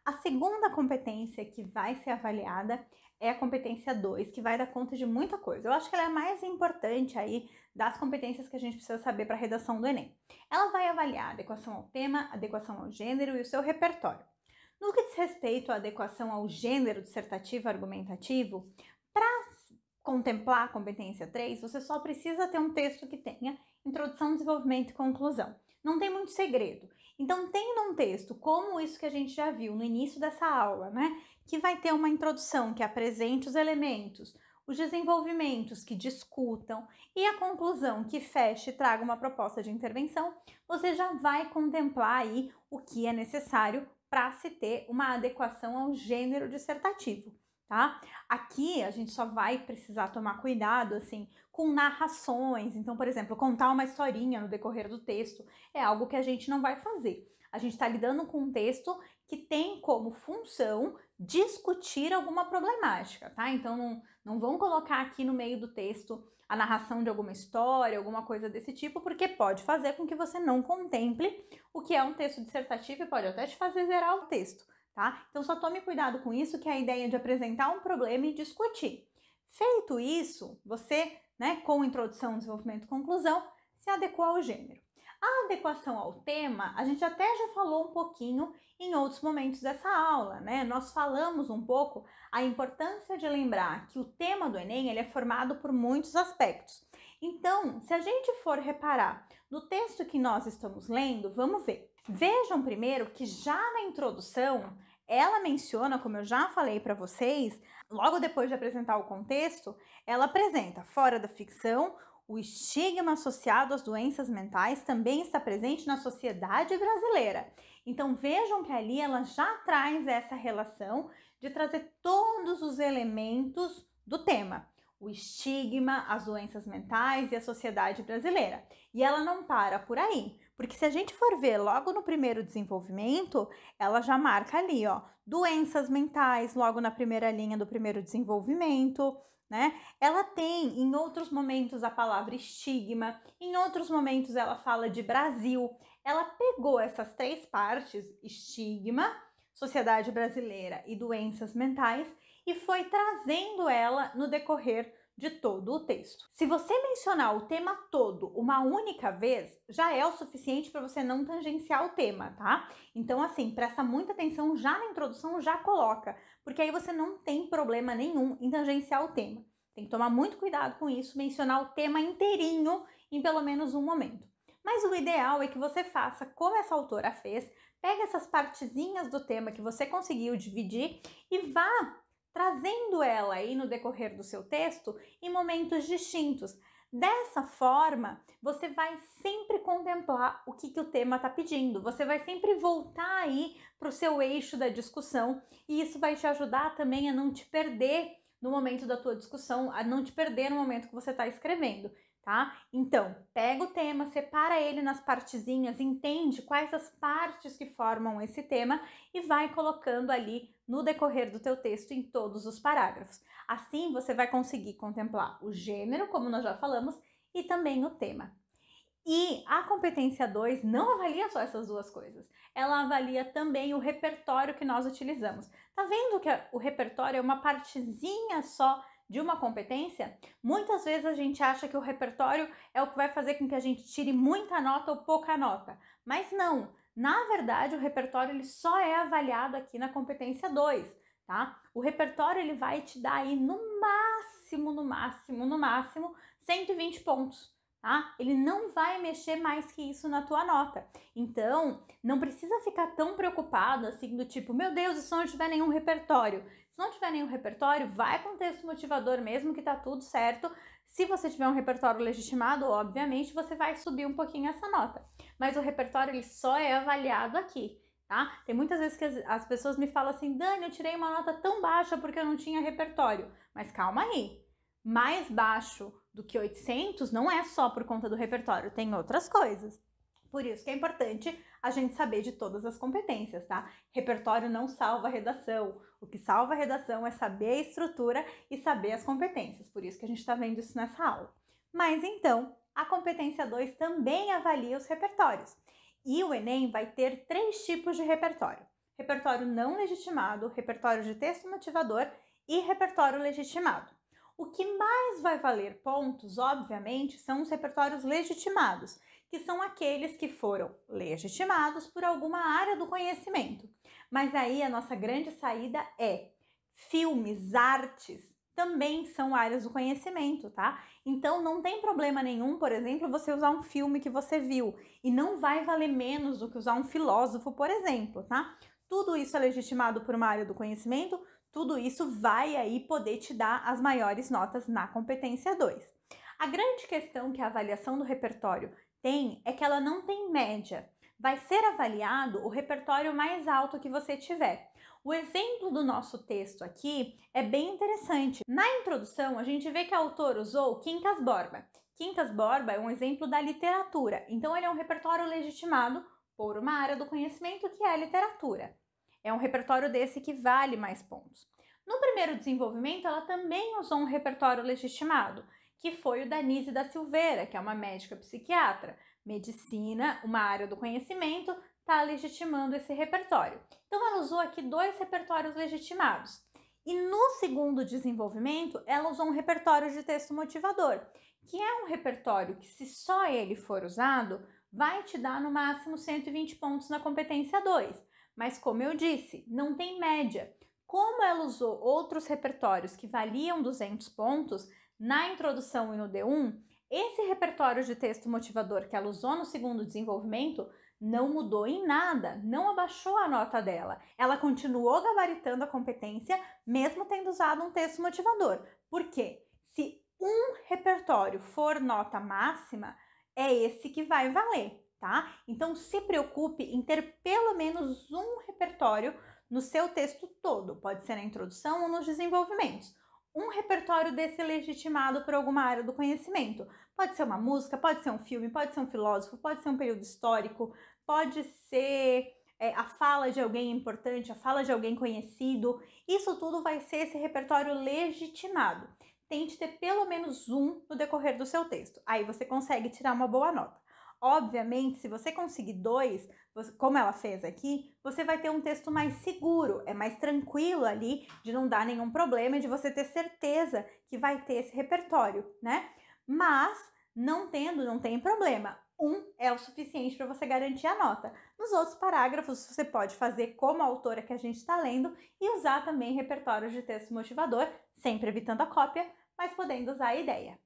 A segunda competência que vai ser avaliada é a competência 2, que vai dar conta de muita coisa. Eu acho que ela é a mais importante aí das competências que a gente precisa saber para a redação do Enem. Ela vai avaliar a adequação ao tema, adequação ao gênero e o seu repertório. No que diz respeito à adequação ao gênero dissertativo e argumentativo, para contemplar a competência 3, você só precisa ter um texto que tenha introdução, desenvolvimento e conclusão. Não tem muito segredo. Então, tendo um texto como isso que a gente já viu no início dessa aula, né? Que vai ter uma introdução que apresente os elementos, os desenvolvimentos que discutam e a conclusão que feche e traga uma proposta de intervenção, você já vai contemplar aí o que é necessário para se ter uma adequação ao gênero dissertativo, tá? Aqui a gente só vai precisar tomar cuidado, assim, com narrações. Então, por exemplo, contar uma historinha no decorrer do texto é algo que a gente não vai fazer. A gente está lidando com um texto que tem como função discutir alguma problemática, tá? Então, não vão colocar aqui no meio do texto a narração de alguma história, alguma coisa desse tipo, porque pode fazer com que você não contemple o que é um texto dissertativo e pode até te fazer zerar o texto, tá? Então, só tome cuidado com isso, que é a ideia de apresentar um problema e discutir. Feito isso, você, né, com introdução, desenvolvimento e conclusão, se adequou ao gênero. A adequação ao tema, a gente até já falou um pouquinho em outros momentos dessa aula, né? Nós falamos um pouco a importância de lembrar que o tema do Enem ele é formado por muitos aspectos. Então, se a gente for reparar no texto que nós estamos lendo, vamos ver. Vejam primeiro que já na introdução, ela menciona, como eu já falei para vocês, logo depois de apresentar o contexto, ela apresenta, fora da ficção, o estigma associado às doenças mentais também está presente na sociedade brasileira. Então vejam que ali ela já traz essa relação de trazer todos os elementos do tema. O estigma, as doenças mentais e a sociedade brasileira. E ela não para por aí, porque se a gente for ver logo no primeiro desenvolvimento, ela já marca ali, ó, doenças mentais, logo na primeira linha do primeiro desenvolvimento, né? Ela tem em outros momentos a palavra estigma, em outros momentos ela fala de Brasil. Ela pegou essas três partes, estigma, sociedade brasileira e doenças mentais, e foi trazendo ela no decorrer de todo o texto. Se você mencionar o tema todo uma única vez, já é o suficiente para você não tangenciar o tema, tá? Então, assim, presta muita atenção já na introdução, já coloca, porque aí você não tem problema nenhum em tangenciar o tema. Tem que tomar muito cuidado com isso, mencionar o tema inteirinho em pelo menos um momento. Mas o ideal é que você faça como essa autora fez, pegue essas partezinhas do tema que você conseguiu dividir e vá trazendo ela aí no decorrer do seu texto em momentos distintos. Dessa forma, você vai sempre contemplar o que o tema está pedindo, você vai sempre voltar aí para o seu eixo da discussão e isso vai te ajudar também a não te perder no momento da tua discussão, a não te perder no momento que você está escrevendo, tá? Então, pega o tema, separa ele nas partezinhas, entende quais as partes que formam esse tema e vai colocando ali no decorrer do teu texto em todos os parágrafos. Assim, você vai conseguir contemplar o gênero, como nós já falamos, e também o tema. E a competência 2 não avalia só essas duas coisas, ela avalia também o repertório que nós utilizamos. Tá vendo que o repertório é uma partezinha só de uma competência? Muitas vezes a gente acha que o repertório é o que vai fazer com que a gente tire muita nota ou pouca nota, mas não. Na verdade, o repertório ele só é avaliado aqui na competência 2, tá? O repertório ele vai te dar aí no máximo 120 pontos. Tá? Ele não vai mexer mais que isso na tua nota. Então, não precisa ficar tão preocupado assim do tipo, meu Deus, e se não tiver nenhum repertório? Se não tiver nenhum repertório, vai com texto motivador mesmo que tá tudo certo. Se você tiver um repertório legitimado, obviamente, você vai subir um pouquinho essa nota. Mas o repertório ele só é avaliado aqui, tá? Tem muitas vezes que as pessoas me falam assim, Dani, eu tirei uma nota tão baixa porque eu não tinha repertório. Mas calma aí. Mais baixo do que 800 não é só por conta do repertório, tem outras coisas. Por isso que é importante a gente saber de todas as competências, tá? Repertório não salva a redação. O que salva a redação é saber a estrutura e saber as competências. Por isso que a gente está vendo isso nessa aula. Mas então, a competência 2 também avalia os repertórios. E o Enem vai ter 3 tipos de repertório. repertório não legitimado, repertório de texto motivador e repertório legitimado. O que mais vai valer pontos, obviamente, são os repertórios legitimados, que são aqueles que foram legitimados por alguma área do conhecimento. Mas aí a nossa grande saída é filmes, artes, também são áreas do conhecimento, tá? Então não tem problema nenhum, por exemplo, você usar um filme que você viu e não vai valer menos do que usar um filósofo, por exemplo, tá? Tudo isso é legitimado por uma área do conhecimento, tudo isso vai aí poder te dar as maiores notas na competência 2. A grande questão que a avaliação do repertório tem é que ela não tem média. Vai ser avaliado o repertório mais alto que você tiver. O exemplo do nosso texto aqui é bem interessante. Na introdução, a gente vê que a autora usou Quincas Borba. Quincas Borba é um exemplo da literatura, então ele é um repertório legitimado por uma área do conhecimento que é a literatura. É um repertório desse que vale mais pontos. No primeiro desenvolvimento, ela também usou um repertório legitimado, que foi o da Nise da Silveira, que é uma médica psiquiatra. Medicina, uma área do conhecimento, está legitimando esse repertório. Então, ela usou aqui 2 repertórios legitimados. E no segundo desenvolvimento, ela usou um repertório de texto motivador, que é um repertório que, se só ele for usado, vai te dar no máximo 120 pontos na competência 2. Mas, como eu disse, não tem média. Como ela usou outros repertórios que valiam 200 pontos, na introdução e no D1, esse repertório de texto motivador que ela usou no segundo desenvolvimento não mudou em nada, não abaixou a nota dela. Ela continuou gabaritando a competência, mesmo tendo usado um texto motivador. Por quê? Se um repertório for nota máxima, é esse que vai valer. Tá? Então, se preocupe em ter pelo menos um repertório no seu texto todo, pode ser na introdução ou nos desenvolvimentos. Um repertório desse legitimado por alguma área do conhecimento. Pode ser uma música, pode ser um filme, pode ser um filósofo, pode ser um período histórico, pode ser a fala de alguém importante, a fala de alguém conhecido. Isso tudo vai ser esse repertório legitimado. Tente ter pelo menos um no decorrer do seu texto. Aí você consegue tirar uma boa nota. Obviamente, se você conseguir 2, como ela fez aqui, você vai ter um texto mais seguro, é mais tranquilo ali, de não dar nenhum problema, de você ter certeza que vai ter esse repertório, né? Mas, não tendo, não tem problema. 1 é o suficiente para você garantir a nota. Nos outros parágrafos, você pode fazer como a autora que a gente está lendo e usar também repertórios de texto motivador, sempre evitando a cópia, mas podendo usar a ideia.